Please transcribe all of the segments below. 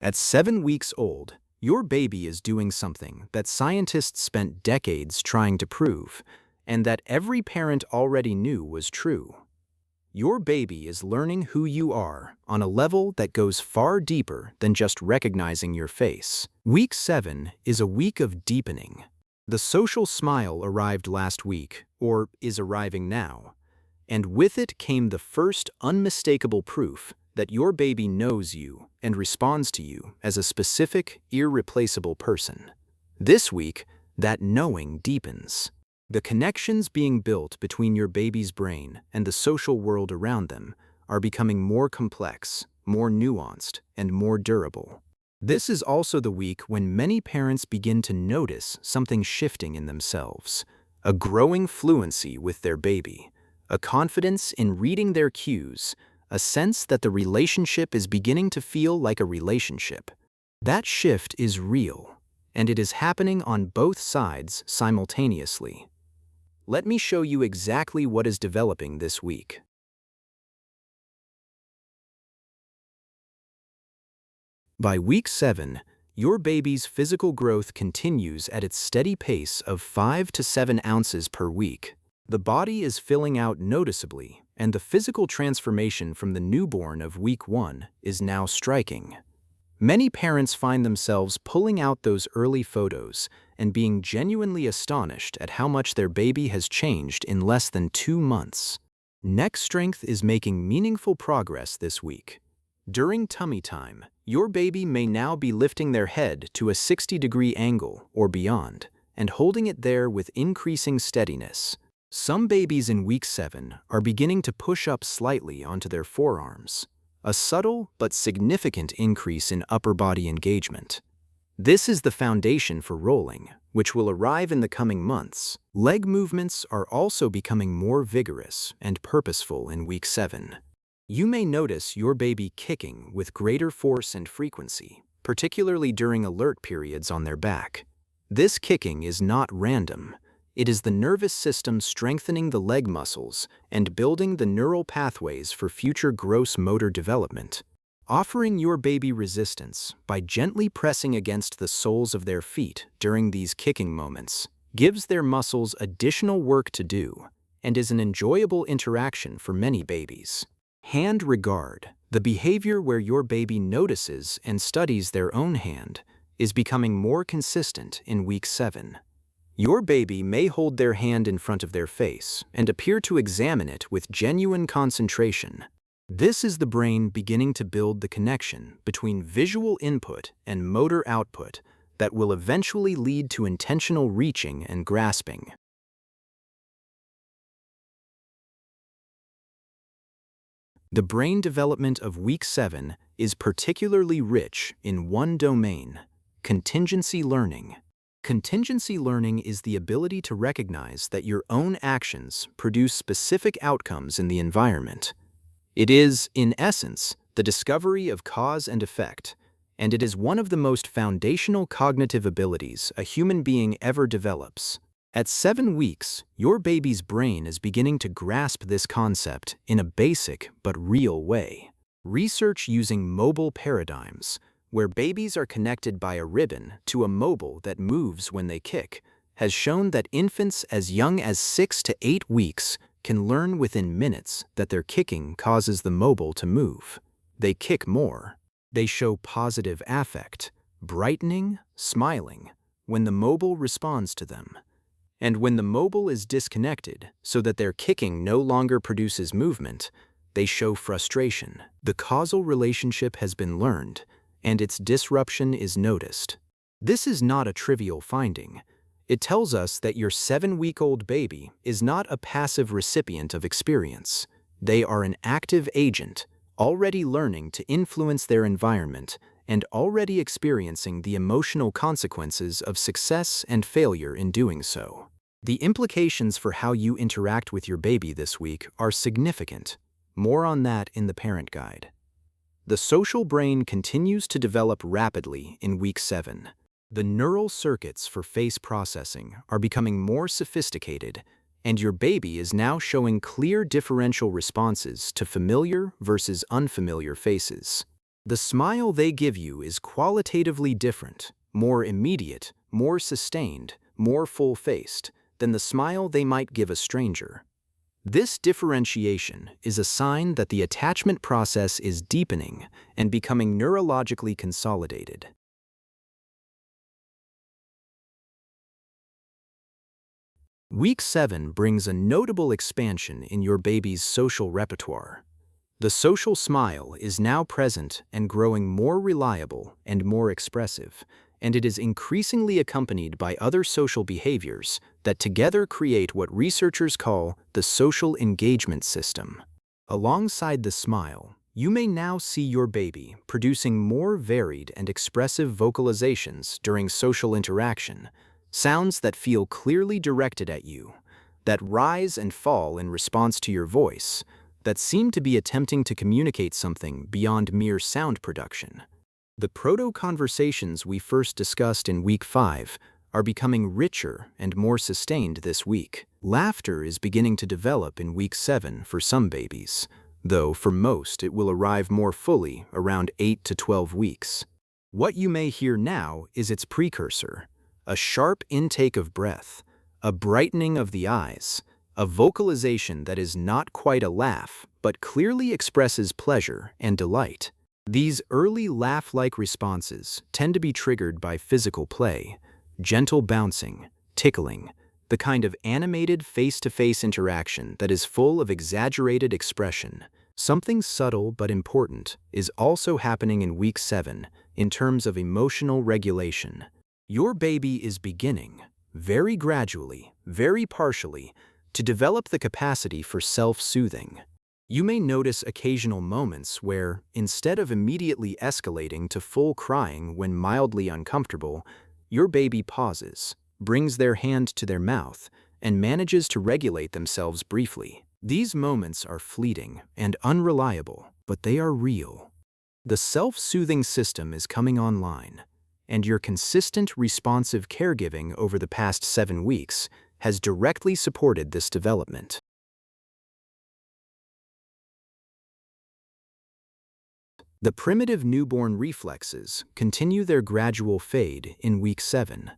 At 7 weeks old, your baby is doing something that scientists spent decades trying to prove, and that every parent already knew was true. Your baby is learning who you are on a level that goes far deeper than just recognizing your face. Week 7 is a week of deepening. The social smile arrived last week, or is arriving now, and with it came the first unmistakable proof that your baby knows you and responds to you as a specific, irreplaceable person. This week, that knowing deepens. The connections being built between your baby's brain and the social world around them are becoming more complex, more nuanced, and more durable. This is also the week when many parents begin to notice something shifting in themselves, a growing fluency with their baby, a confidence in reading their cues, a sense that the relationship is beginning to feel like a relationship. That shift is real, and it is happening on both sides simultaneously. Let me show you exactly what is developing this week. By week 7, your baby's physical growth continues at its steady pace of 5 to 7 ounces per week. The body is filling out noticeably, and the physical transformation from the newborn of week 1 is now striking. Many parents find themselves pulling out those early photos and being genuinely astonished at how much their baby has changed in less than 2 months. Neck strength is making meaningful progress this week. During tummy time, your baby may now be lifting their head to a 60-degree angle or beyond, and holding it there with increasing steadiness. Some babies in week 7 are beginning to push up slightly onto their forearms, a subtle but significant increase in upper body engagement. This is the foundation for rolling, which will arrive in the coming months. Leg movements are also becoming more vigorous and purposeful in week 7. You may notice your baby kicking with greater force and frequency, particularly during alert periods on their back. This kicking is not random. It is the nervous system strengthening the leg muscles and building the neural pathways for future gross motor development. Offering your baby resistance by gently pressing against the soles of their feet during these kicking moments gives their muscles additional work to do and is an enjoyable interaction for many babies. Hand regard, the behavior where your baby notices and studies their own hand, is becoming more consistent in week 7. Your baby may hold their hand in front of their face and appear to examine it with genuine concentration. This is the brain beginning to build the connection between visual input and motor output that will eventually lead to intentional reaching and grasping. The brain development of week 7 is particularly rich in one domain: contingency learning. Contingency learning is the ability to recognize that your own actions produce specific outcomes in the environment. It is, in essence, the discovery of cause and effect, and it is one of the most foundational cognitive abilities a human being ever develops. At 7 weeks, your baby's brain is beginning to grasp this concept in a basic but real way. Research using mobile paradigms, where babies are connected by a ribbon to a mobile that moves when they kick, has shown that infants as young as 6 to 8 weeks can learn within minutes that their kicking causes the mobile to move. They kick more. They show positive affect, brightening, smiling, when the mobile responds to them. And when the mobile is disconnected so that their kicking no longer produces movement, they show frustration. The causal relationship has been learned, and its disruption is noticed. This is not a trivial finding. It tells us that your 7-week-old baby is not a passive recipient of experience. They are an active agent, already learning to influence their environment and already experiencing the emotional consequences of success and failure in doing so. The implications for how you interact with your baby this week are significant. More on that in the parent guide. The social brain continues to develop rapidly in week 7. The neural circuits for face processing are becoming more sophisticated, and your baby is now showing clear differential responses to familiar versus unfamiliar faces. The smile they give you is qualitatively different, more immediate, more sustained, more full-faced than the smile they might give a stranger. This differentiation is a sign that the attachment process is deepening and becoming neurologically consolidated. Week 7 brings a notable expansion in your baby's social repertoire. The social smile is now present and growing more reliable and more expressive, and it is increasingly accompanied by other social behaviors that together create what researchers call the social engagement system. Alongside the smile, you may now see your baby producing more varied and expressive vocalizations during social interaction, sounds that feel clearly directed at you, that rise and fall in response to your voice, that seem to be attempting to communicate something beyond mere sound production. The proto-conversations we first discussed in week 5 are becoming richer and more sustained this week. Laughter is beginning to develop in week 7 for some babies, though for most it will arrive more fully around 8 to 12 weeks. What you may hear now is its precursor: a sharp intake of breath, a brightening of the eyes, a vocalization that is not quite a laugh but clearly expresses pleasure and delight. These early laugh-like responses tend to be triggered by physical play, gentle bouncing, tickling, the kind of animated face-to-face interaction that is full of exaggerated expression. Something subtle but important is also happening in week 7 in terms of emotional regulation. Your baby is beginning, very gradually, very partially, to develop the capacity for self-soothing. You may notice occasional moments where, instead of immediately escalating to full crying when mildly uncomfortable, your baby pauses, brings their hand to their mouth, and manages to regulate themselves briefly. These moments are fleeting and unreliable, but they are real. The self-soothing system is coming online, and your consistent, responsive caregiving over the past 7 weeks has directly supported this development. The primitive newborn reflexes continue their gradual fade in week 7.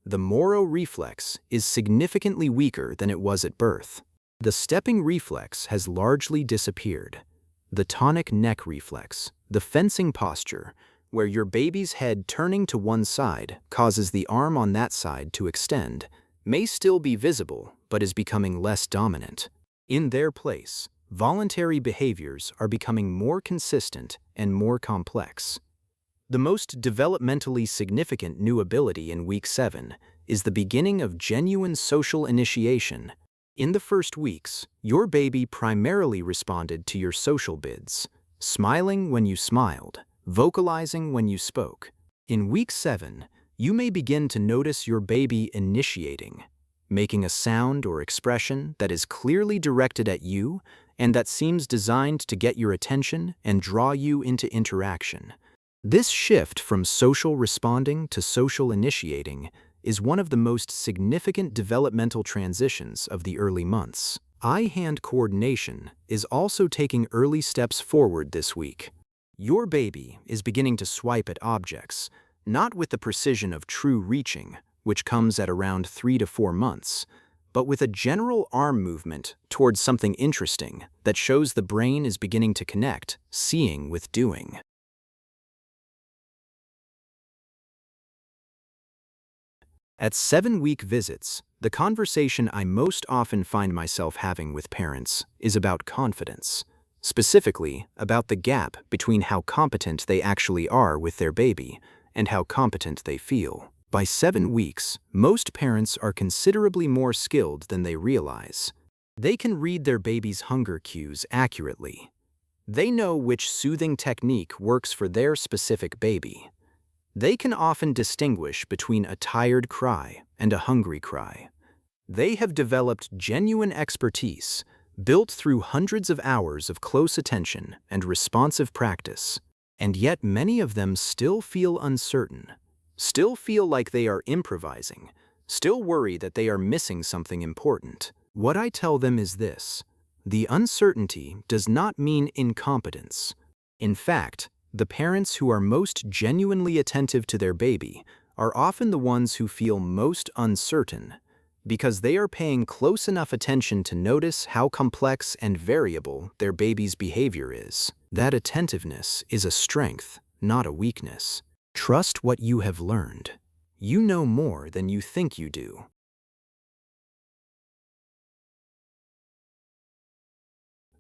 The Moro reflex is significantly weaker than it was at birth. The stepping reflex has largely disappeared. The tonic neck reflex, the fencing posture, where your baby's head turning to one side causes the arm on that side to extend, may still be visible but is becoming less dominant. In their place, voluntary behaviors are becoming more consistent and more complex. The most developmentally significant new ability in week 7 is the beginning of genuine social initiation. In the first weeks, your baby primarily responded to your social bids, smiling when you smiled, vocalizing when you spoke. In week 7, you may begin to notice your baby initiating, making a sound or expression that is clearly directed at you and that seems designed to get your attention and draw you into interaction. This shift from social responding to social initiating is one of the most significant developmental transitions of the early months. Eye-hand coordination is also taking early steps forward this week. Your baby is beginning to swipe at objects, not with the precision of true reaching, which comes at around 3 to 4 months, but with a general arm movement towards something interesting that shows the brain is beginning to connect seeing with doing. At 7-week visits, the conversation I most often find myself having with parents is about confidence, specifically about the gap between how competent they actually are with their baby and how competent they feel. By 7 weeks, most parents are considerably more skilled than they realize. They can read their baby's hunger cues accurately. They know which soothing technique works for their specific baby. They can often distinguish between a tired cry and a hungry cry. They have developed genuine expertise, built through hundreds of hours of close attention and responsive practice. And yet many of them still feel uncertain, still feel like they are improvising, still worry that they are missing something important. What I tell them is this: the uncertainty does not mean incompetence. In fact, The parents who are most genuinely attentive to their baby are often the ones who feel most uncertain, because they are paying close enough attention to notice how complex and variable their baby's behavior is. That attentiveness is a strength, not a weakness. Trust what you have learned. You know more than you think you do.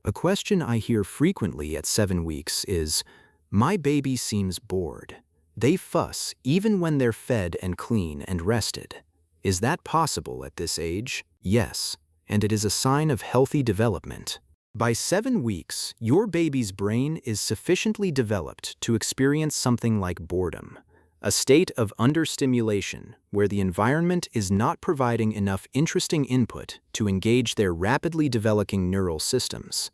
A question I hear frequently at 7 weeks is, "My baby seems bored. They fuss even when they're fed and clean and rested." Is that possible at this age? Yes, and it is a sign of healthy development. By 7 weeks, your baby's brain is sufficiently developed to experience something like boredom, a state of understimulation where the environment is not providing enough interesting input to engage their rapidly developing neural systems.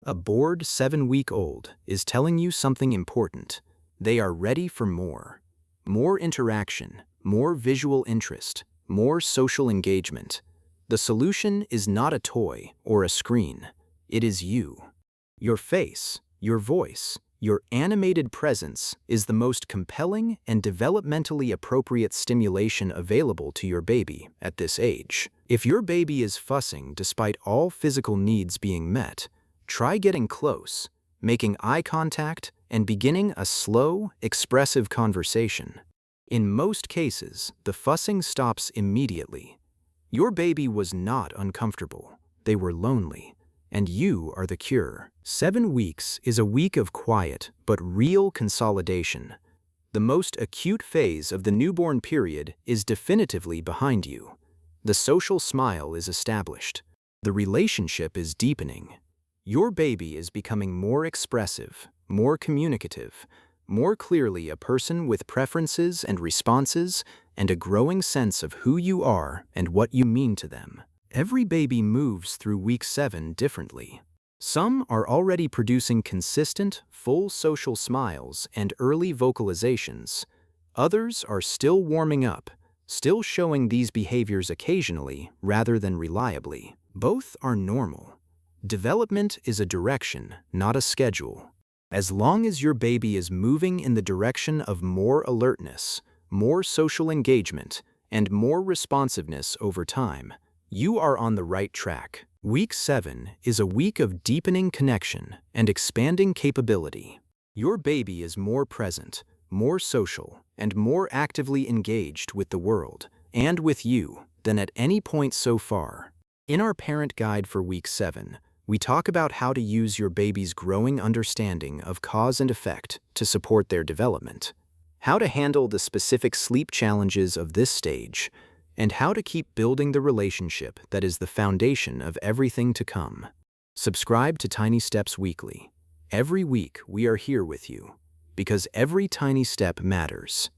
A bored 7-week-old is telling you something important. They are ready for more. More interaction, more visual interest, more social engagement. The solution is not a toy or a screen. It is you. Your face, your voice, your animated presence is the most compelling and developmentally appropriate stimulation available to your baby at this age. If your baby is fussing despite all physical needs being met, try getting close, making eye contact, and beginning a slow, expressive conversation. In most cases, the fussing stops immediately. Your baby was not uncomfortable. They were lonely. And you are the cure. 7 weeks is a week of quiet but real consolidation. The most acute phase of the newborn period is definitively behind you. The social smile is established. The relationship is deepening. Your baby is becoming more expressive, more communicative, more clearly a person with preferences and responses, and a growing sense of who you are and what you mean to them. Every baby moves through week 7 differently. Some are already producing consistent, full social smiles and early vocalizations. Others are still warming up, still showing these behaviors occasionally rather than reliably. Both are normal. Development is a direction, not a schedule. As long as your baby is moving in the direction of more alertness, more social engagement, and more responsiveness over time, you are on the right track. Week 7 is a week of deepening connection and expanding capability. Your baby is more present, more social, and more actively engaged with the world, and with you, than at any point so far. In our parent guide for week 7, we talk about how to use your baby's growing understanding of cause and effect to support their development, how to handle the specific sleep challenges of this stage, and how to keep building the relationship that is the foundation of everything to come. Subscribe to Tiny Steps Weekly. Every week we are here with you, because every tiny step matters.